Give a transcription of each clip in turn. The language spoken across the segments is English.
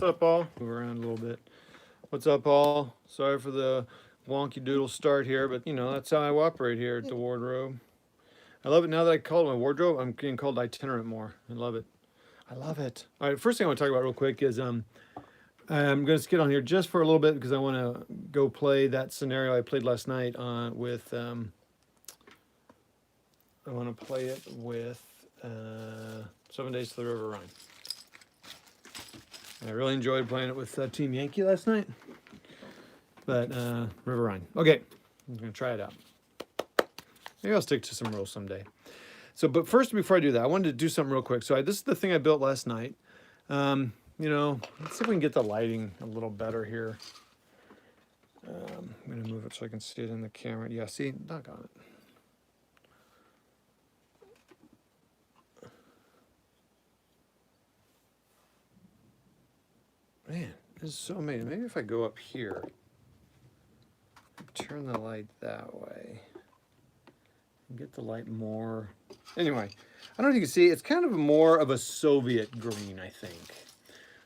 What's up, all? Move around a little bit. What's up, all? Sorry for the wonky doodle start here, but you know, that's how I operate here at the wardrobe. I love it now that I call it my wardrobe. I'm getting called itinerant more. I love it. I love it. All right, first thing I want to talk about real quick is I'm going to skid on here just for a little bit because I want to go play that scenario I played last night with. I want to play it with 7 Days to the River Rhine. I really enjoyed playing it with Team Yankee last night, but River Rhine. Okay, I'm going to try it out. Maybe I'll stick to some rules someday. So, but first, before I do that, I wanted to do something real quick. So this is the thing I built last night. You know, let's see if we can get the lighting a little better here. I'm going to move it so I can see it in the camera. Yeah, see, doggone it. Man, this is so amazing. Maybe if I go up here, turn the light that way, get the light more. Anyway, I don't know if you can see, it's kind of more of a Soviet green, I think.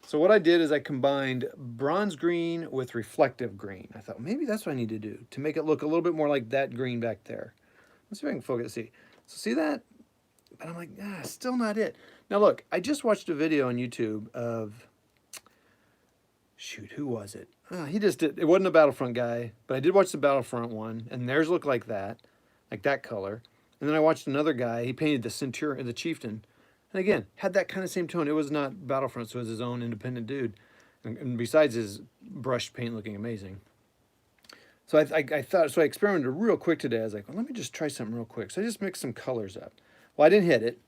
So what I did is I combined bronze green with reflective green. I thought maybe that's what I need to do to make it look a little bit more like that green back there. Let's see if I can focus. See, so see that? But I'm like, still not it. Now look, I just watched a video on YouTube of, shoot, who was it? He just did, it wasn't a Battlefront guy, but I did watch the Battlefront one, and theirs looked like that color. And then I watched another guy, he painted the Centurion, the Chieftain, and again, had that kind of same tone. It was not Battlefront, so it was his own independent dude. And besides his brushed paint looking amazing. So I thought, so I experimented real quick today. I was like, well, let me just try something real quick. So I just mixed some colors up. Well, I didn't hit it.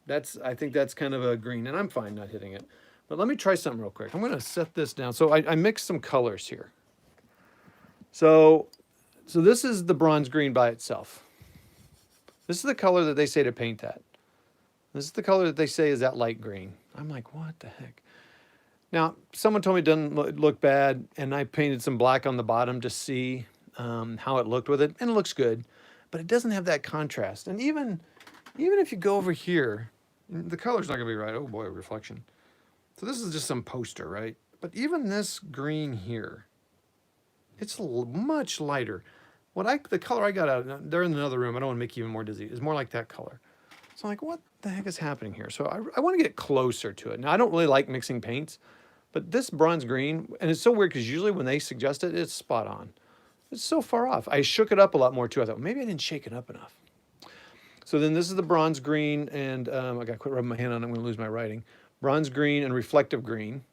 I think that's kind of a green, and I'm fine not hitting it. But let me try something real quick. I'm going to set this down. So I mixed some colors here. So this is the bronze green by itself. This is the color that they say to paint that. This is the color that they say is that light green. I'm like, what the heck? Now, someone told me it doesn't look bad, and I painted some black on the bottom to see how it looked with it, and it looks good. But it doesn't have that contrast. And even if you go over here, the color's not going to be right. Oh, boy, reflection. So this is just some poster, right? But even this green here, it's much lighter. The color I got out, they're in another room, I don't want to make you even more dizzy, is more like that color. So I'm like, what the heck is happening here? So I want to get closer to it. Now, I don't really like mixing paints, but this bronze green, and it's so weird because usually when they suggest it, it's spot on. It's so far off. I shook it up a lot more too. I thought, well, maybe I didn't shake it up enough. So then this is the bronze green, and I got to quit rubbing my hand on it, I'm going to lose my writing. Bronze green and reflective green.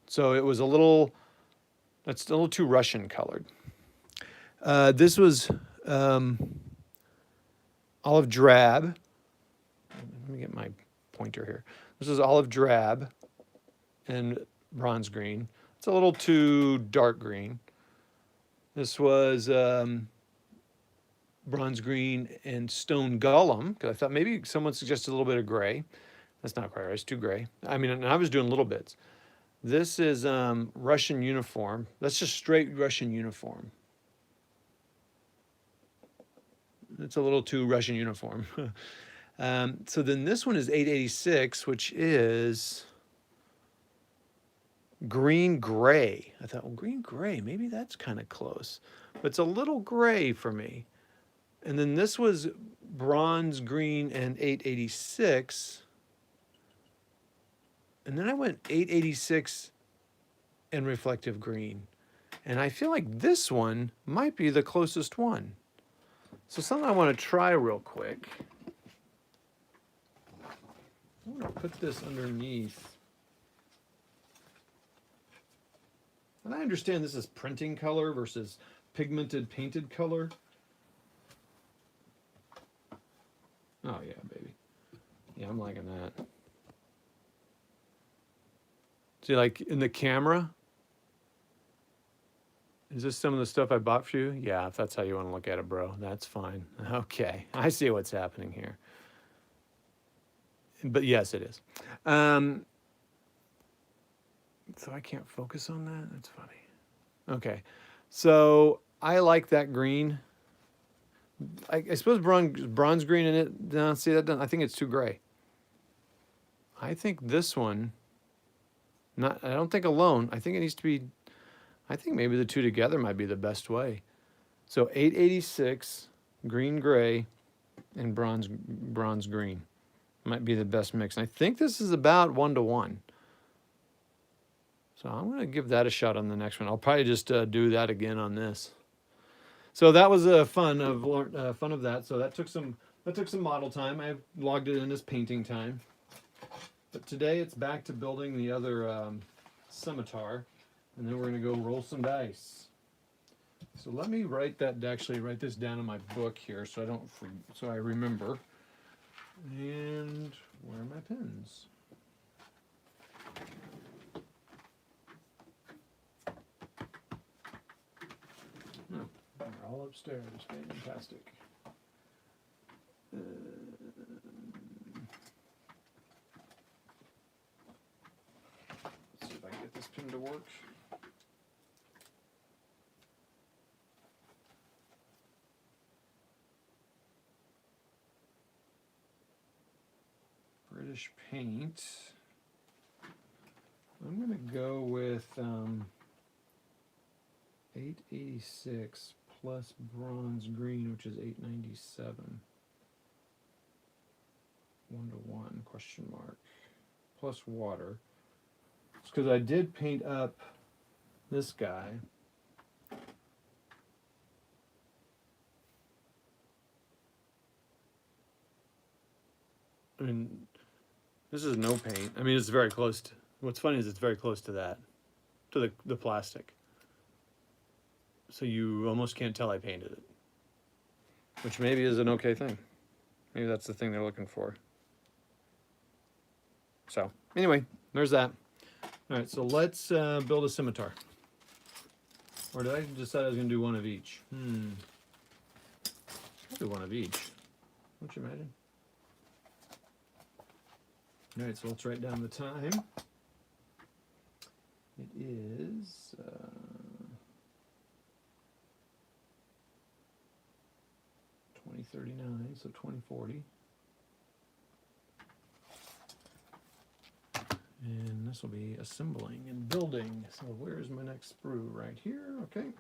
So it was that's a little too Russian colored. This was olive drab. Let me get my pointer here. This is olive drab and bronze green. It's a little too dark green. This was bronze green and stone golem, because I thought maybe someone suggested a little bit of gray. That's not quite right, it's too gray. I mean, and I was doing little bits. This is Russian uniform. That's just straight Russian uniform. It's a little too Russian uniform. So then this one is 886, which is green gray. I thought, well, green gray, maybe that's kind of close. But it's a little gray for me. And then this was bronze green and 886. And then I went 886 and reflective green. And I feel like this one might be the closest one. So something I want to try real quick. I'm going to put this underneath. And I understand this is printing color versus pigmented painted color. Oh yeah, baby. Yeah, I'm liking that. See, like in the camera, is this some of the stuff I bought for you? Yeah, if that's how you want to look at it, bro, that's fine. Okay, I see what's happening here. But yes, it is. So I can't focus on that? That's funny. Okay, so I like that green. I suppose bronze green in it. No, see that? I think it's too gray. I think this one. Not, I don't think alone. I think it needs to be, I think maybe the two together might be the best way. So 886, green gray, and bronze green might be the best mix. And I think this is about 1-to-1. So I'm going to give that a shot on the next one. I'll probably just do that again on this. So that was fun of that. So that took some model time. I logged it in as painting time. But today it's back to building the other scimitar, and then we're going to go roll some dice. So let me write this down in my book here, so I remember. And where are my pens? Oh, they're all upstairs. Fantastic. Let's see if I can get this pen to work. British paint. I'm going to go with 886 plus bronze green, which is 897. 1-to-1 question mark plus water. It's because I did paint up this guy. I mean, this is no paint. I mean, it's very close to, what's funny is it's very close to that, to the plastic. So you almost can't tell I painted it, which maybe is an okay thing. Maybe that's the thing they're looking for. So anyway, there's that. All right, so let's build a scimitar. Or did I decide I was going to do one of each? I'll do one of each. Don't you imagine? All right, so let's write down the time. It is 20:39, so 20:40. And this will be assembling and building. So where's my next sprue? Right here, okay.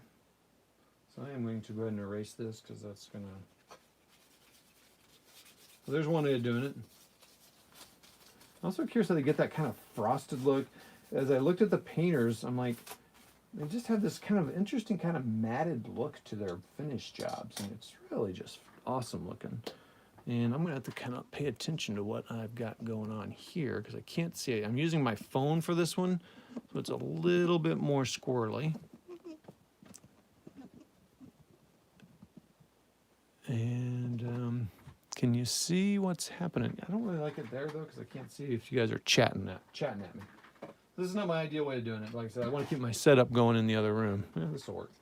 So I am going to go ahead and erase this because that's gonna, well, there's one way of doing it. I'm also curious how they get that kind of frosted look. As I looked at the painters, I'm like, they just have this kind of interesting kind of matted look to their finished jobs, and it's really just awesome looking. And I'm gonna have to kind of pay attention to what I've got going on here because I can't see it. I'm using my phone for this one, so it's a little bit more squirrely. And can you see what's happening? I don't really like it there though because I can't see if you guys are chatting at me. This is not my ideal way of doing it. Like I said, I want to keep my setup going in the other room. Yeah, this will work.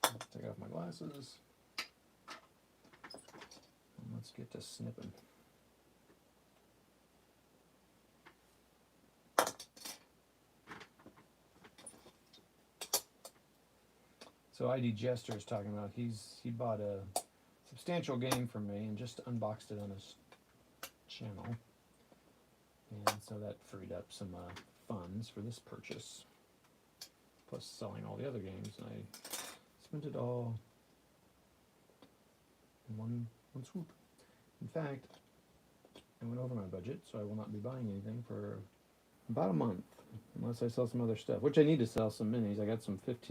Take off my glasses. And let's get to snipping. So ID Jester is talking about he bought a substantial game from me and just unboxed it on his channel, and so that freed up some funds for this purchase, plus selling all the other games, and I spent it all in one swoop. In fact, I went over my budget, so I will not be buying anything for about a month unless I sell some other stuff, which I need to sell some minis. I got some 6,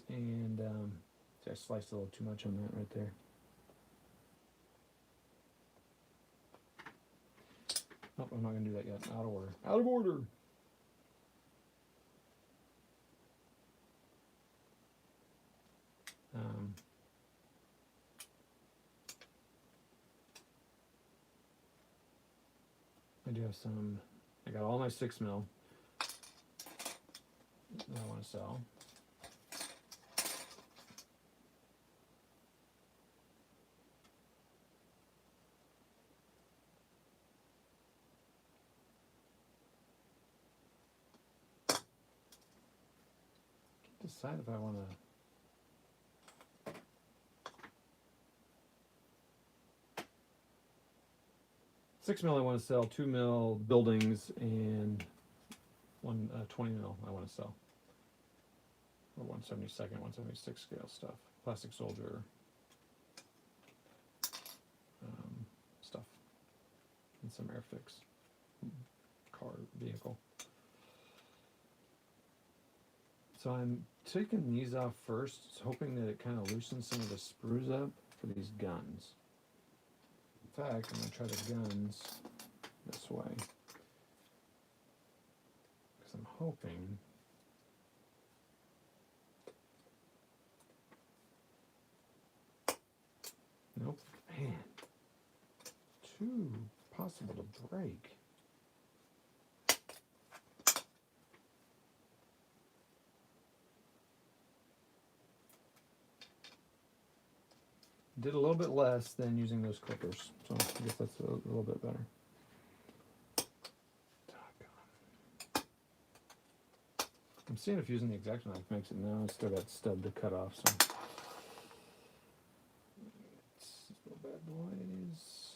and see, I sliced a little too much on that right there. Nope, I'm not going to do that yet. Out of order. Out of order! I do have some, I got all my 6mm that I want to sell. Decide if I want to. 6 mil I want to sell, 2 mil buildings, and 20 mil I want to sell. Or 1/72nd, 1/76 scale stuff. Plastic soldier stuff. And some Airfix car vehicle. So I'm taking these off first, hoping that it kind of loosens some of the sprues up for these guns. In fact, I'm going to try the guns this way. Because I'm hoping... Nope. Man. Too possible to break. Did a little bit less than using those clippers, so I guess that's a little bit better. I'm seeing if using the X-Acto knife makes it. No, it's still got stub to cut off, so. Let's go bad boys.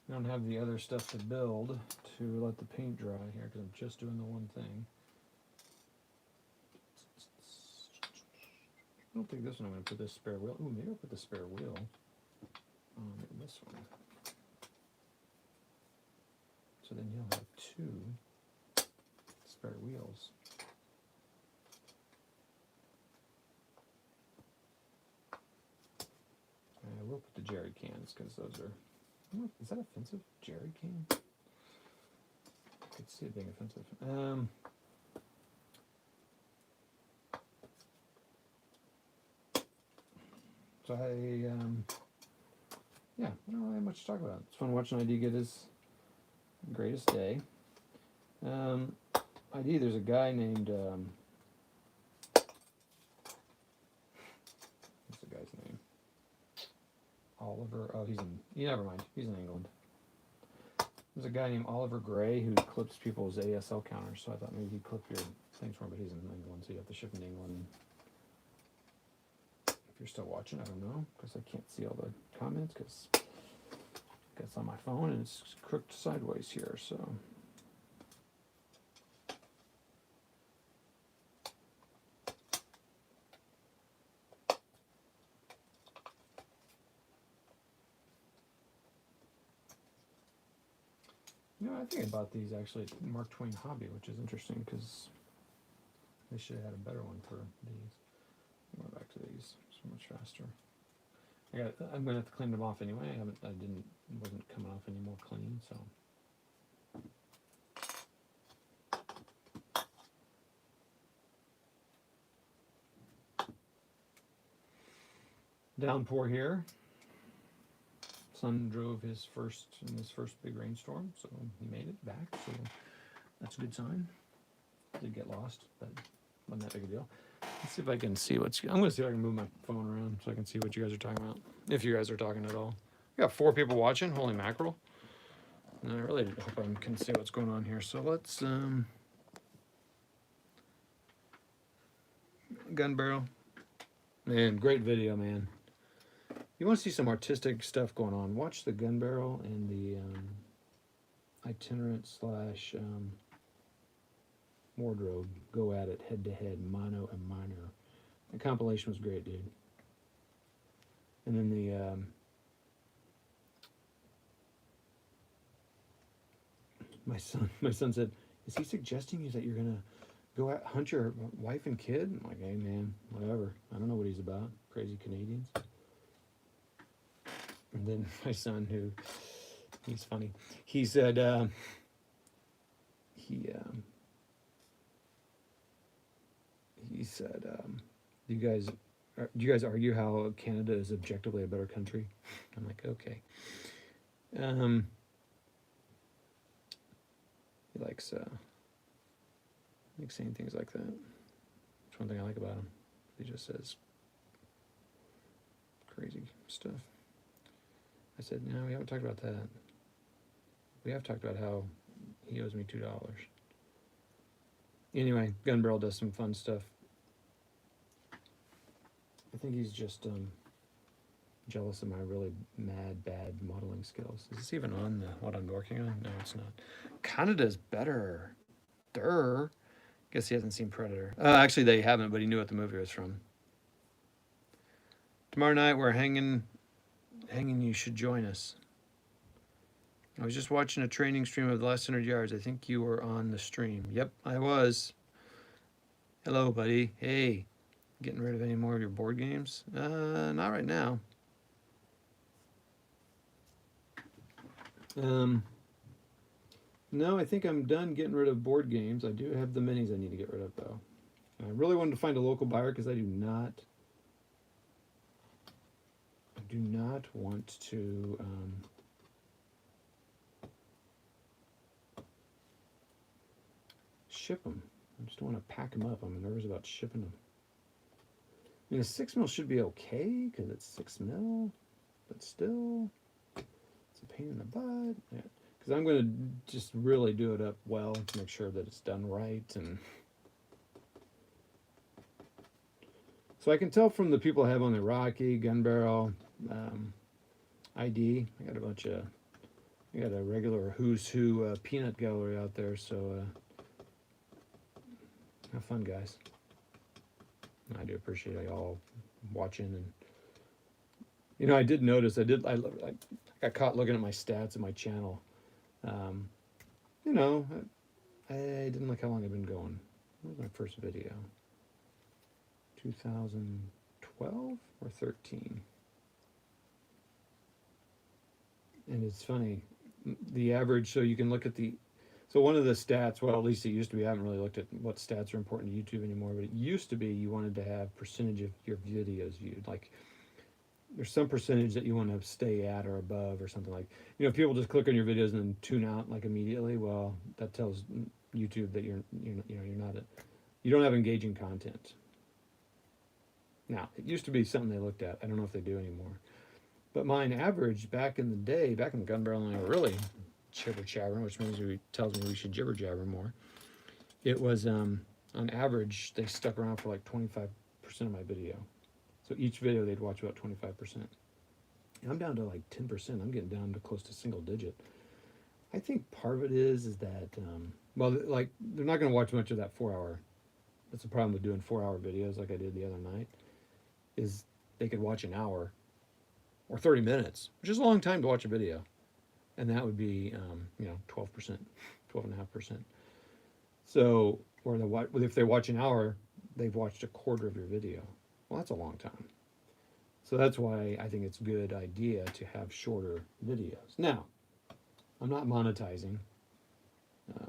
I don't have the other stuff to build to let the paint dry here because I'm just doing the one thing. I don't think this one I'm going to put this spare wheel. Ooh, maybe I'll put the spare wheel on this one. So then you'll have 2 spare wheels. I will put the jerry cans because those are... Is that offensive? Jerry can? I could see it being offensive. So yeah, I don't really have much to talk about. It's fun watching ID get his greatest day. ID, there's a guy named, what's the guy's name? Oliver, oh, never mind, he's in England. There's a guy named Oliver Gray who clips people's ASL counters, so I thought maybe he'd clip your things for him, but he's in England, so you have to ship in England. If you're still watching, I don't know, because I can't see all the comments, because it's on my phone and it's crooked sideways here, so. You know, I think I bought these actually at Mark Twain Hobby, which is interesting because they should have had a better one for these. Go back to these so much faster. I'm gonna have to clean them off anyway. Wasn't coming off any more clean, so. Downpour here. Son drove his first big rainstorm, so he made it back, so that's a good sign. Did get lost, but wasn't that big a deal. Let's see if I can see I'm gonna see if I can move my phone around so I can see what you guys are talking about, if you guys are talking at all. We got 4 people watching, holy mackerel. And I really hope I can see what's going on here, so let's, gun barrel. Man, great video, man. You want to see some artistic stuff going on, watch the gun barrel and the itinerant / wardrobe go at it head to head, mono and minor. The compilation was great, dude. And then my son said, is he suggesting that you're gonna go out, hunt your wife and kid? I'm like, hey man, whatever. I don't know what he's about. Crazy Canadians. And then my son, he's funny, he said, do you guys argue how Canada is objectively a better country? I'm like, okay. He likes saying things like that. That's one thing I like about him. He just says crazy stuff. I said, no, we haven't talked about that. We have talked about how he owes me $2. Anyway, gun barrel does some fun stuff. think he's just jealous of my really bad modeling skills. Is this even on what I'm working on? No, it's not. Canada's better. Durr. Guess he hasn't seen Predator. Actually, they haven't, but he knew what the movie was from. Tomorrow night we're hanging. You should join us. I was just watching a training stream of the last 100 yards. I think you were on the stream. Yep, I was. Hello, buddy. Hey, getting rid of any more of your board games? Not right now. No, I think I'm done getting rid of board games. I do have the minis I need to get rid of, though. And I really wanted to find a local buyer because I do not want to ship them. I just don't want to pack them up. I'm nervous about shipping them. I mean, a 6 mil should be okay because it's 6 mil, but still, it's a pain in the butt. Yeah. Because I'm going to just really do it up well to make sure that it's done right. And so I can tell from the people I have on the Rocky, Gun Barrel, ID. I got a regular Who's Who peanut gallery out there. So have fun, guys. I do appreciate y'all watching. And I did notice I got caught looking at my stats of my channel. I didn't like how long I've been going. What was my first video? 2012 or 13? And it's funny, the average, so you can look at so one of the stats, well, at least it used to be, I haven't really looked at what stats are important to YouTube anymore, but it used to be you wanted to have percentage of your videos viewed. Like, there's some percentage that you want to stay at or above or something like, if people just click on your videos and then tune out like immediately, well, that tells YouTube that you don't have engaging content. Now, it used to be something they looked at. I don't know if they do anymore. But mine average back in the day, back in the Gun Barrel, and I were really jibber jabbering, which tells me we should jibber jabber more. It was on average they stuck around for like 25% of my video. So each video they'd watch about 25%. And I'm down to like 10%. I'm getting down to close to single digit. I think part of it is that like they're not going to watch much of that 4 hour. That's the problem with doing 4 hour videos like I did the other night. Is they could watch an hour or 30 minutes, which is a long time to watch a video. And that would be, 12%, 12.5%. So, if they watch an hour, they've watched a quarter of your video. Well, that's a long time. So that's why I think it's a good idea to have shorter videos. Now, I'm not monetizing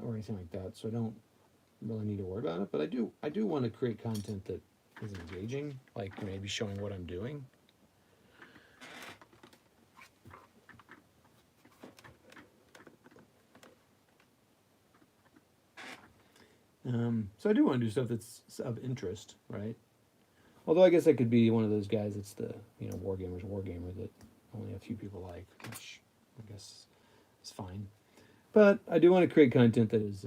or anything like that, so I don't really need to worry about it. But I do want to create content that is engaging, like maybe showing what I'm doing. So I do want to do stuff that's of interest, right? Although I guess I could be one of those guys that's the, wargamer that only a few people like, which I guess is fine. But I do want to create content that is,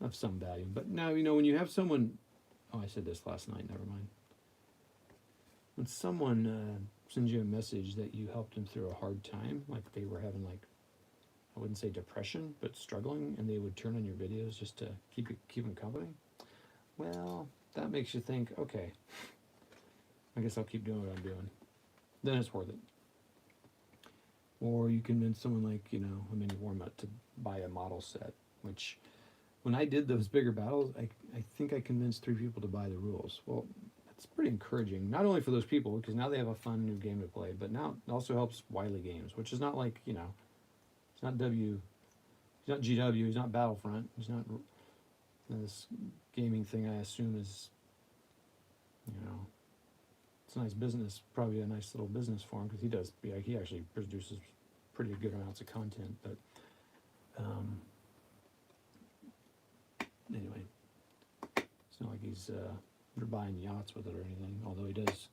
of some value. But now, when you have someone, I said this last night, never mind. When someone sends you a message that you helped them through a hard time, like they were having I wouldn't say depression, but struggling, and they would turn on your videos just to keep them company. Well, that makes you think, okay, I guess I'll keep doing what I'm doing. Then it's worth it. Or you convince someone like, a mini warm-up to buy a model set, which when I did those bigger battles, I think I convinced 3 people to buy the rules. Well, that's pretty encouraging, not only for those people, because now they have a fun new game to play, but now it also helps WWIII Games, which is not like, it's not he's not GW, he's not Battlefront, he's not this gaming thing I assume is, it's a nice business, probably a nice little business for him, because he actually produces pretty good amounts of content, but anyway, it's not like they're buying yachts with it or anything, although he does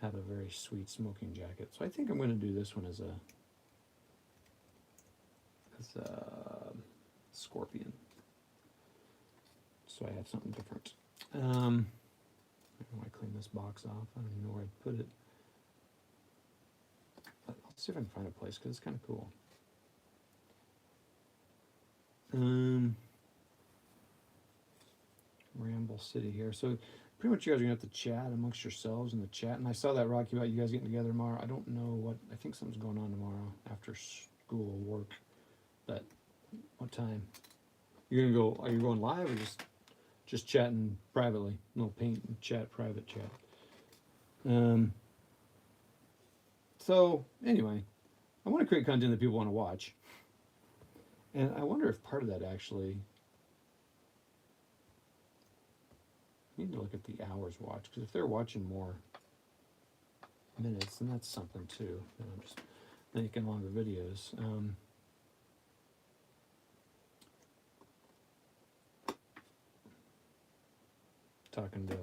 have a very sweet smoking jacket. So I think I'm going to do this one as a Scorpion. so I have something different. I want to clean this box off. I don't even know where I'd put it. But I'll see if I can find a place because it's kind of cool. Ramble City here. So pretty much you guys are going to have to chat amongst yourselves in the chat. And I saw that, Rocky, about you guys getting together tomorrow. I don't know what, I think something's going on tomorrow after school or work. But what time? You're going to go, are you going live or just chatting privately? No paint and chat, private chat. So anyway, I want to create content that people want to watch. And I wonder if part of that actually, I need to look at the hours watched, because if they're watching more minutes, then that's something too. And I'm just making longer videos. Talking to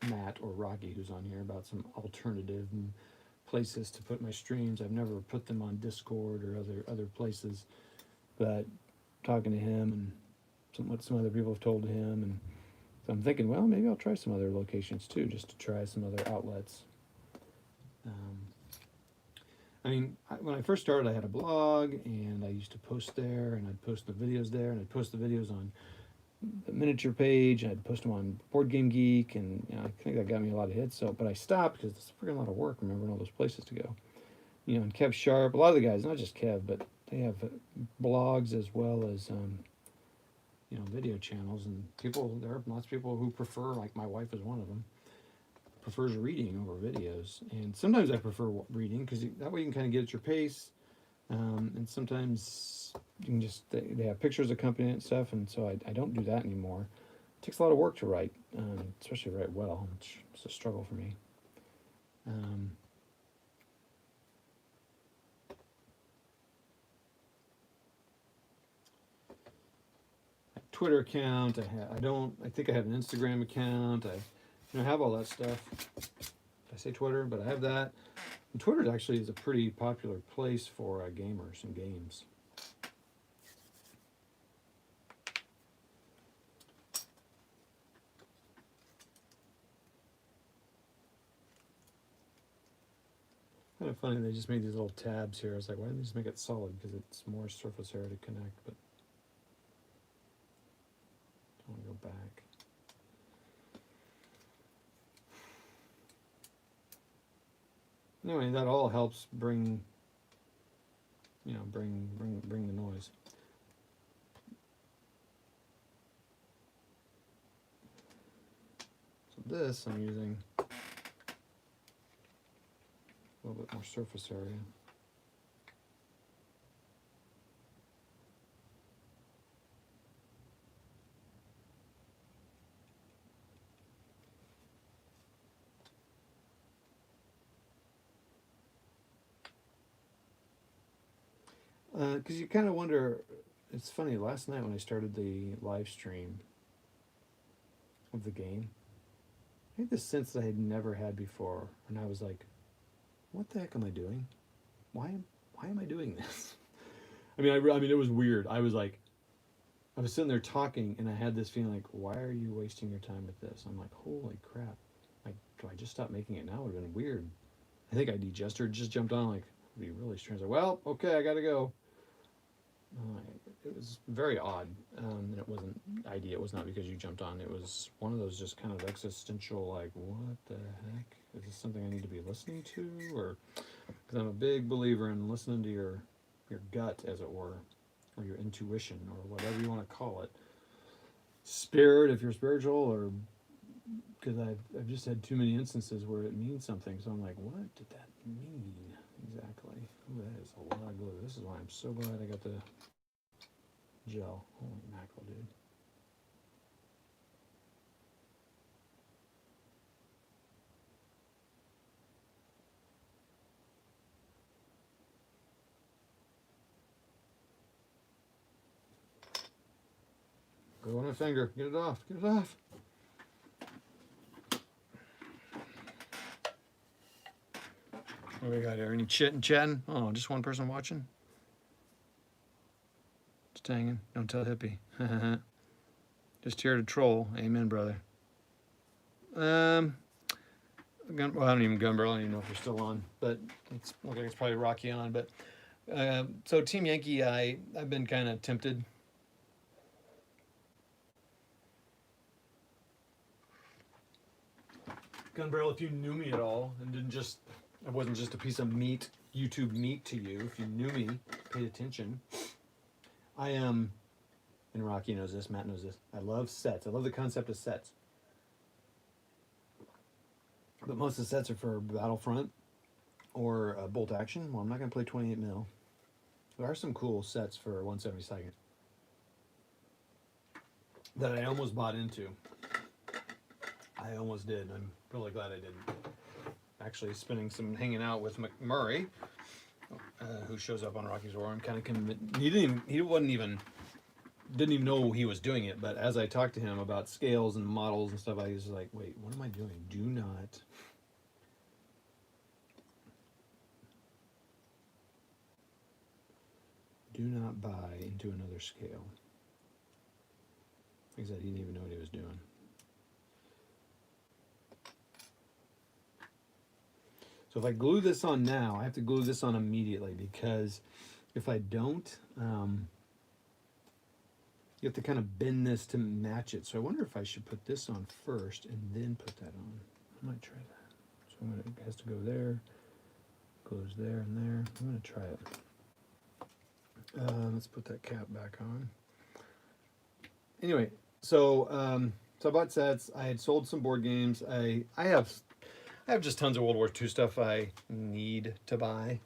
Matt or Rocky, who's on here, about some alternative places to put my streams. I've never put them on Discord or other places, but talking to him and what some other people have told him, and so I'm thinking, well, maybe I'll try some other locations too, just to try some other outlets. I mean, when I first started, I had a blog, and I used to post there, and I'd post the videos there, and I'd post the videos on the miniature page, and I'd post them on Board Game Geek, and you know, I think that got me a lot of hits. So, but I stopped because it's a freaking lot of work remembering all those places to go. You know, and Kev Sharp, a lot of the guys, not just Kev, but they have blogs as well as you know, video channels, and people, there are lots of people who prefer, like my wife is one of them, prefers reading over videos. And sometimes I prefer reading because that way you can kind of get at your pace. And sometimes you can just, they have pictures accompanying it and stuff, and so I don't do that anymore. It takes a lot of work to write, especially write well. It's a struggle for me. Twitter account. I think I have an Instagram account. I have all that stuff. I say Twitter, but I have that. And Twitter actually is a pretty popular place for gamers and games. Kind of funny, they just made these little tabs here. I was like, why didn't they just make it solid? Because it's more surface area to connect, but I want to go back. Anyway, that all helps bring, you know, bring the noise. So this I'm using a little bit more surface area. Because you kind of wonder, it's funny, last night when I started the live stream of the game, I had this sense that I had never had before, and I was like, what the heck am I doing? Why am I doing this? I mean, it was weird. I was sitting there talking, and I had this feeling like, why are you wasting your time with this? I'm like, holy crap. Like, do I just stop making it now? It would have been weird. I think I just jumped on, like, it'd be really strange. Like, well, okay, I gotta go. It was very odd, and it wasn't idea. It was not because you jumped on. It was one of those just kind of existential, like, what the heck? Is this something I need to be listening to? Or, because I'm a big believer in listening to your gut, as it were, or your intuition, or whatever you want to call it. Spirit, if you're spiritual, or because I've just had too many instances where it means something. So I'm like, what did that mean exactly? Ooh, that is a lot of glue. This is why I'm so glad I got the gel. Holy mackerel, dude. Go on my finger. Get it off. Get it off. What do we got here? Any chatting? Oh, just one person watching? Just hanging. Don't tell hippie. Just here to troll. Amen, brother. Well, I don't even gun barrel. I don't even know if you're still on, but it's okay. It's probably Rocky on. But so Team Yankee, I've been kind of tempted. Gun barrel, if you knew me at all and I wasn't just a piece of meat, YouTube meat to you. If you knew me, paid attention. I am, and Rocky knows this. Matt knows this. I love sets. I love the concept of sets. But most of the sets are for Battlefront or bolt action. Well, I'm not going to play 28 mil. There are some cool sets for 1/72 that I almost bought into. I almost did. I'm really glad I didn't. Actually, hanging out with McMurray, who shows up on Rocky's War. I'm kind of he didn't even know he was doing it. But as I talked to him about scales and models and stuff, I was like, wait, what am I doing? Do not buy into another scale. Like I said, he didn't even know what he was doing. So if I glue this on now, I have to glue this on immediately, because if I don't, you have to kind of bend this to match it. So I wonder if I should put this on first and then put that on. I might try that. So it has to go there, goes there and there. I'm going to try it. Let's put that cap back on. Anyway, so I bought sets. I had sold some board games. I have just tons of World War II stuff I need to buy.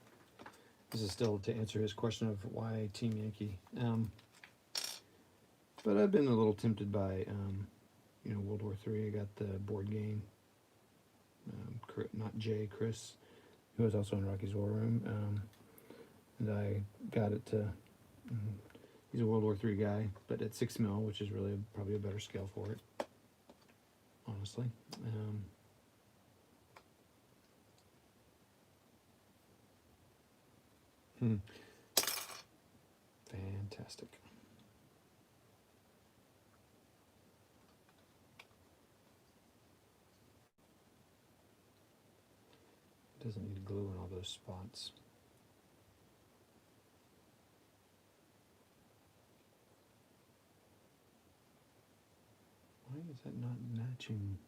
This is still to answer his question of why Team Yankee. But I've been a little tempted by, World War III. I got the board game. Not Jay, Chris, who was also in Rocky's War Room. And I got it to, he's a World War III guy, but at 6 mil, which is really probably a better scale for it, honestly. Fantastic. It doesn't need glue in all those spots. Why is that not matching?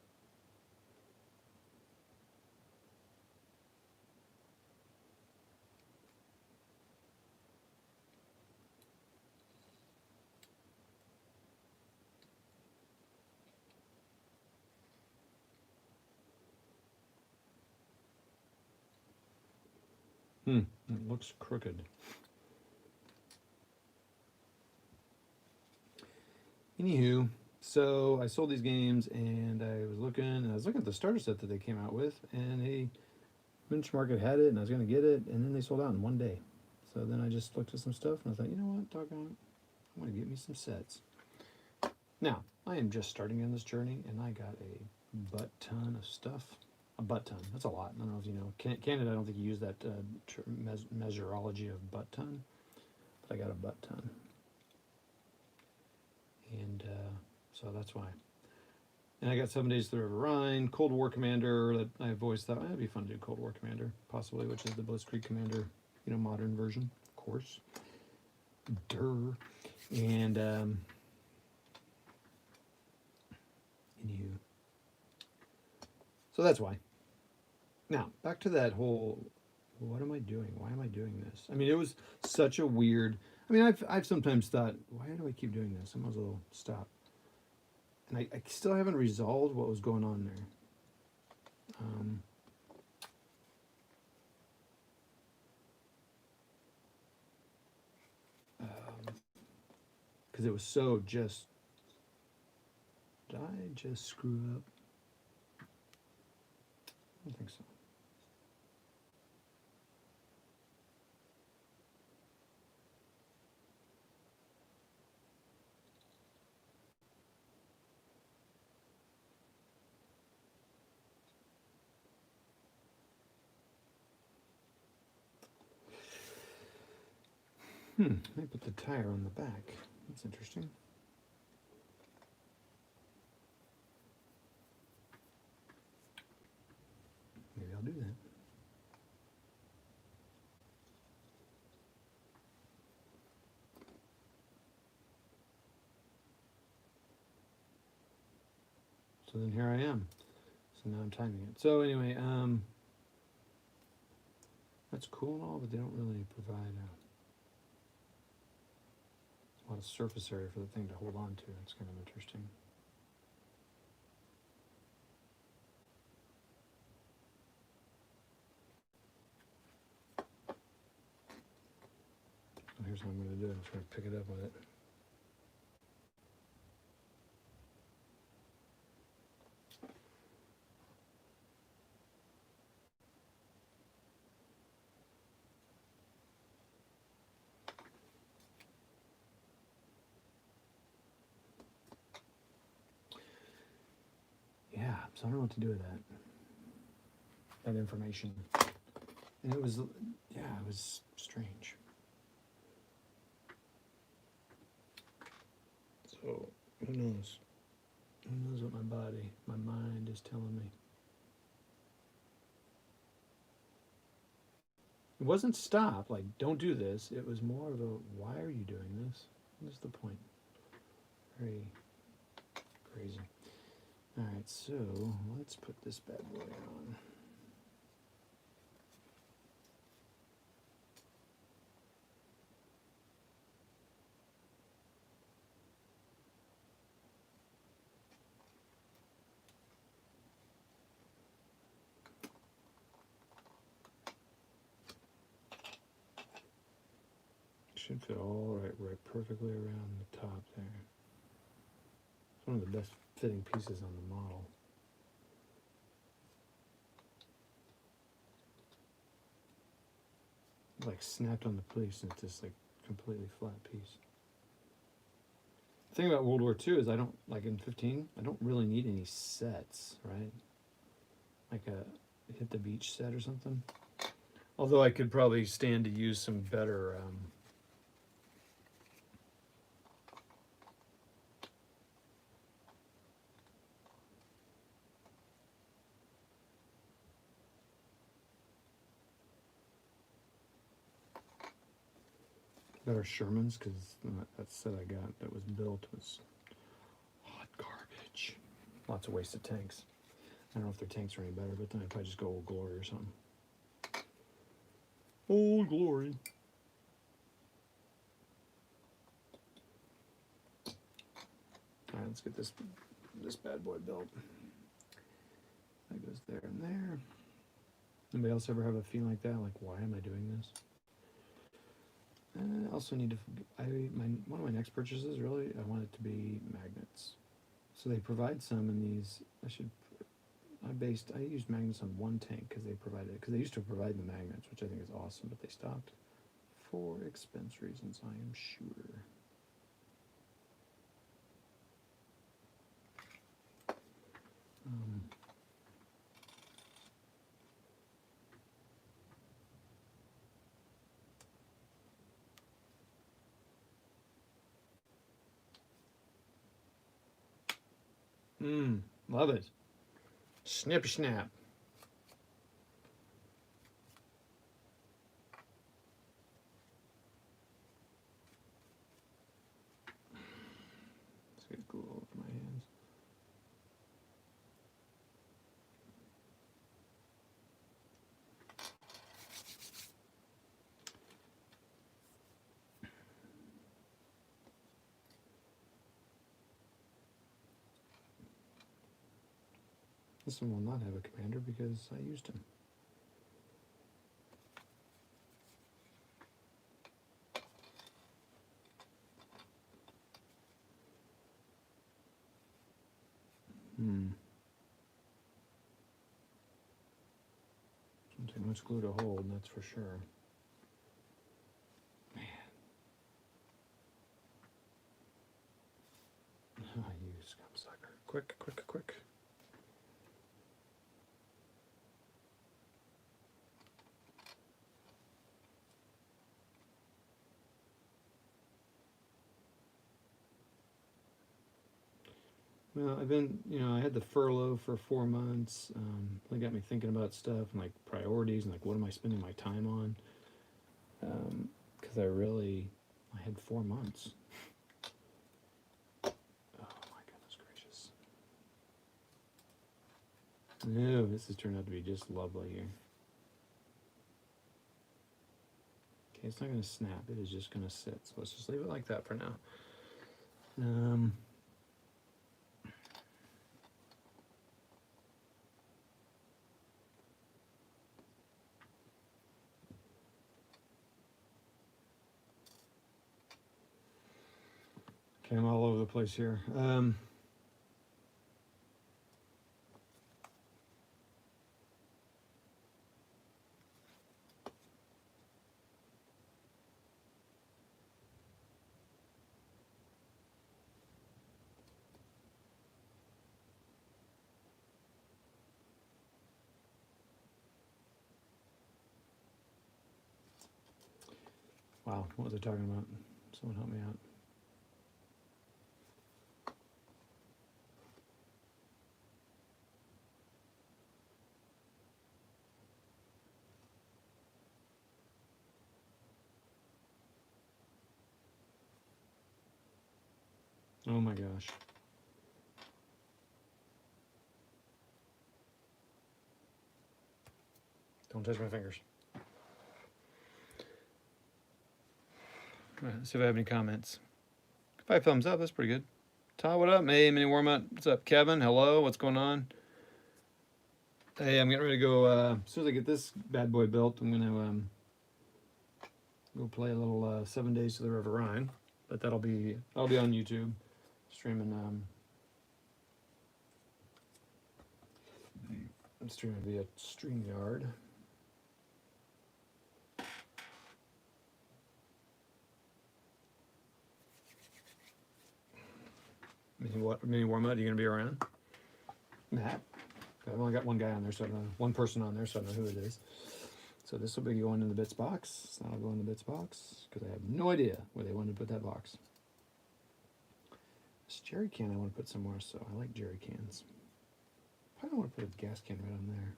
It looks crooked. Anywho, so I sold these games, and I was looking at the starter set that they came out with, and Benchmark had it, and I was going to get it, and then they sold out in one day. So then I just looked at some stuff, and I thought, you know what, doggone it, I'm going to get me some sets. Now, I am just starting on this journey, and I got a butt ton of stuff. A butt ton. That's a lot. I don't know if you know. Canada, I don't think you use that measurology of butt ton, but I got a butt ton. And so that's why. And I got 7 Days to the River Rhine, Cold War Commander, that I've always thought, it'd be fun to do Cold War Commander, possibly, which is the Blitzkrieg Commander, modern version, of course. Durr. And, so that's why. Now, back to that whole, what am I doing? Why am I doing this? I mean, it was such a weird, I've sometimes thought, why do I keep doing this? I might as well stop. And I still haven't resolved what was going on there. Because it was so just, did I just screw up? I don't think so. Let me put the tire on the back. That's interesting. do that. So then here I am. So now I'm timing it. So anyway, that's cool and all, but they don't really provide a lot of surface area for the thing to hold on to. It's kind of interesting. So here's what I'm going to do. I'm just going to pick it up with it. Yeah, so I don't know what to do with that information. And it was, yeah, it was strange. So, who knows? Who knows what my mind is telling me? It wasn't stop, like, don't do this. It was more of a, why are you doing this? What's the point? Very crazy. All right, so let's put this bad boy on. Should fit all right perfectly around the top there. It's one of the best fitting pieces on the model. Like snapped on the piece and it's just like completely flat piece. The thing about World War II is I don't, like in 15, I don't really need any sets, right? Like a Hit the Beach set or something. Although I could probably stand to use some better Shermans, because that set I got that was built was hot garbage. Lots of wasted tanks. I don't know if their tanks are any better, but then I'd probably just go Old Glory or something. Old Glory. All right, let's get this bad boy built. That goes there and there. Anybody else ever have a feeling like that? Like, why am I doing this? And I also need to, one of my next purchases, really, I want it to be magnets. So they provide some in these, I used magnets on one tank because they used to provide the magnets, which I think is awesome, but they stopped for expense reasons, I am sure. Love it. Snippy snap. Let's get glue all over my hands. This one will not have a commander because I used him. Doesn't take much glue to hold, that's for sure. Man. Oh, you scumsucker. Quick, quick, quick. Well, I've been, I had the furlough for 4 months. It got me thinking about stuff and like priorities and like what am I spending my time on? Because I had 4 months. Oh my goodness gracious. No, this has turned out to be just lovely here. Okay, it's not going to snap. It is just going to sit. So let's just leave it like that for now. Okay, I'm all over the place here. Wow, what was I talking about? Someone help me out. Oh my gosh. Don't touch my fingers. All right, let's see if I have any comments. 5 thumbs up, that's pretty good. Todd, what up? Hey, mini warm up. What's up, Kevin? Hello, what's going on? Hey, I'm getting ready to go. As soon as I get this bad boy built, I'm gonna go play a little 7 Days to the River Rhine. But I'll be on YouTube, streaming. I'm streaming via StreamYard. Mini warm up. Are you gonna be around? Matt. I've only got one guy on there, so I don't know, one person on there, so I don't know who it is. So this will be going in the bits box. That'll go in the bits box because I have no idea where they wanted to put that box. This jerry can I want to put somewhere, so I like jerry cans. I don't want to put a gas can right on there.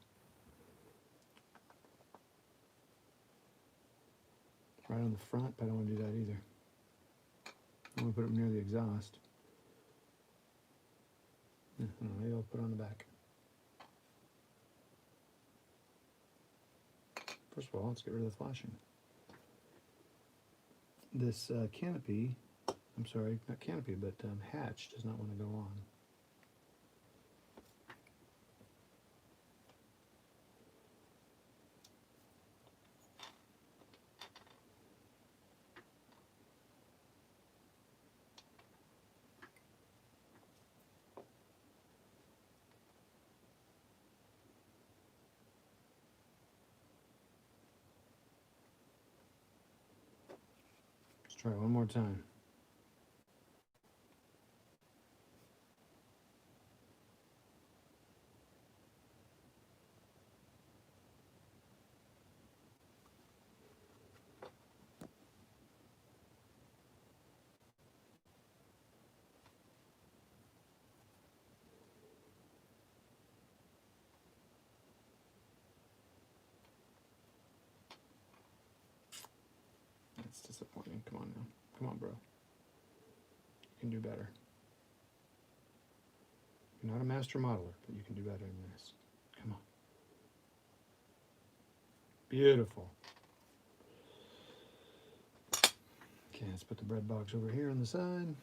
Right on the front, but I don't want to do that either. I want to put it near the exhaust. Yeah, I don't know, maybe I'll put it on the back. First of all, let's get rid of the flashing. This canopy, I'm sorry, not canopy, but hatch does not want to go on. Let's try one more time. That's disappointing. Come on now. Come on, bro. You can do better. You're not a master modeler, but you can do better than this. Come on. Beautiful. Okay, let's put the bread box over here on the side.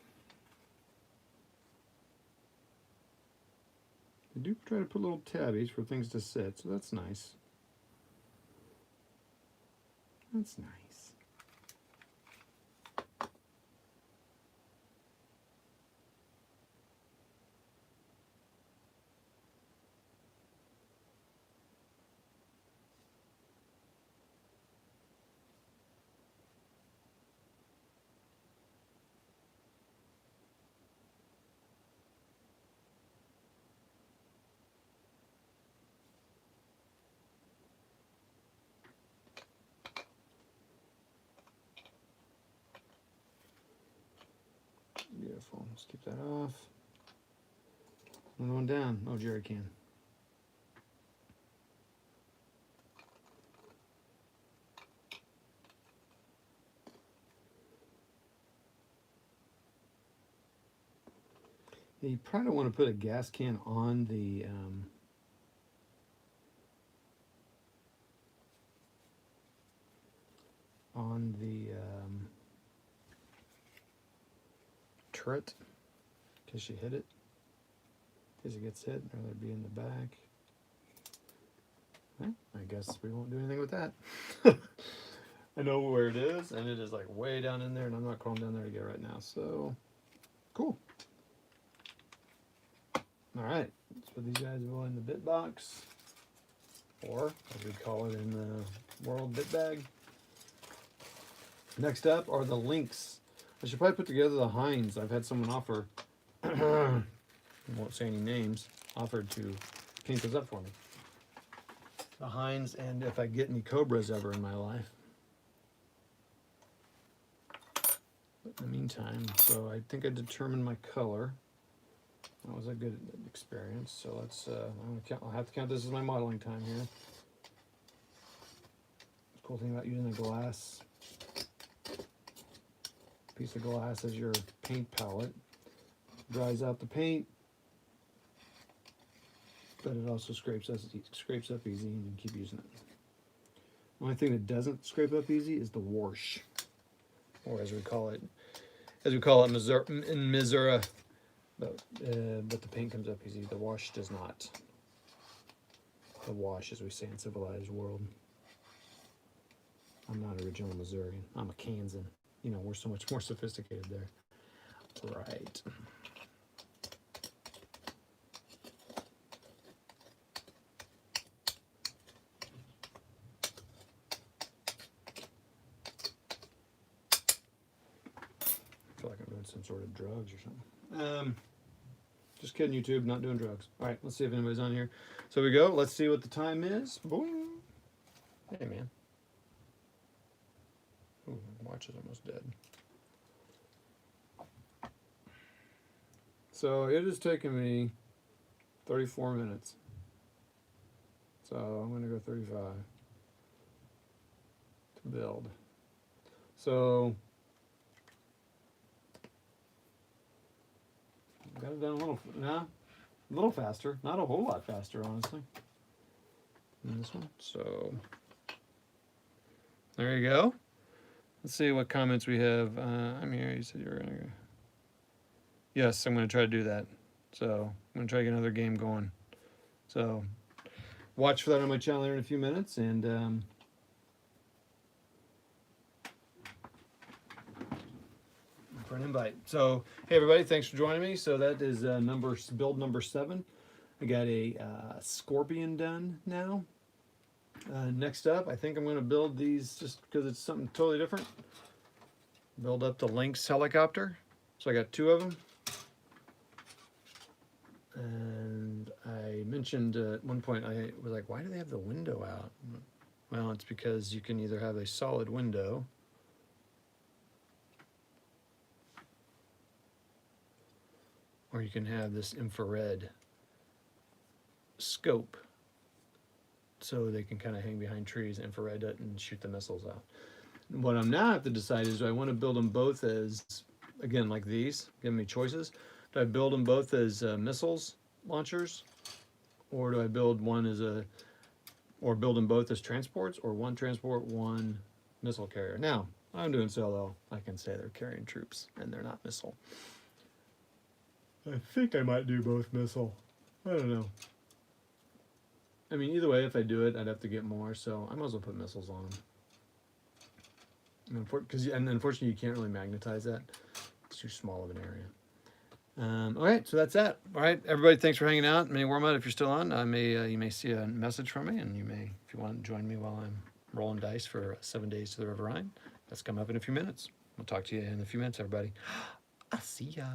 I do try to put little tabbies for things to sit, so that's nice. That's nice. Beautiful. Let's keep that off. one down. Oh, jerry can. You probably don't want to put a gas can on the turret in case you hit it. In case it gets hit, or it'd be in the back. Well, I guess we won't do anything with that. I know where it is, and it is like way down in there, and I'm not crawling down there to get right now. So, cool. All right, let's put these guys all in the bit box, or as we call it in the world, bit bag. Next up are the links. I should probably put together the Heinz. I've had someone offer, I won't say any names, offered to paint those up for me. The Heinz, and if I get any Cobras ever in my life. But in the meantime, so I think I determined my color. That was a good experience. So let's, I'll have to count this as my modeling time here. The cool thing about using a glass, piece of glass as your paint palette, dries out the paint, but it also scrapes up easy, and you can keep using it. The only thing that doesn't scrape up easy is the wash, or as we call it in Missouri. But the paint comes up easy. The wash does not. The wash, as we say in civilized world. I'm not original Missourian. I'm a Kansan. You know, we're so much more sophisticated there. Right. I feel like I'm doing some sort of drugs or something. Just kidding, YouTube, not doing drugs. All right, let's see if anybody's on here. So we go. Let's see what the time is. Boom. Hey, man. Ooh, my watch is almost dead. So it has taken me 34 minutes. So I'm going to go 35 to build. So got it done a little faster, not a whole lot faster, honestly, than this one. So there you go. Let's see what comments we have. I'm here. You said you were gonna go. Yes, I'm gonna try to do that. So I'm gonna try to get another game going. So watch for that on my channel here in a few minutes, and for an invite. So, hey everybody, thanks for joining me. So that is build number 7. I got a Scorpion done now. Next up, I think I'm going to build these just because it's something totally different. Build up the Lynx helicopter. So I got 2 of them. And I mentioned at one point, I was like, why do they have the window out? Well, it's because you can either have a solid window, or you can have this infrared scope, so they can kind of hang behind trees, infrared it, and shoot the missiles out. What I'm now have to decide is, do I want to build them both as, again, like these, give me choices. Do I build them both as missiles launchers, or do I build one as or build them both as transports, or one transport, one missile carrier? Now, I'm doing solo. I can say they're carrying troops, and they're not missile. I think I might do both missile. I don't know. I mean, either way, if I do it, I'd have to get more, so I might as well put missiles on them. And unfortunately, you can't really magnetize that. It's too small of an area. All right, so that's that. All right, everybody, thanks for hanging out. May Warm Out, if you're still on, you may see a message from me, and you may, if you want to join me while I'm rolling dice for 7 days to the River Rhine. That's coming up in a few minutes. We'll talk to you in a few minutes, everybody. I'll see ya.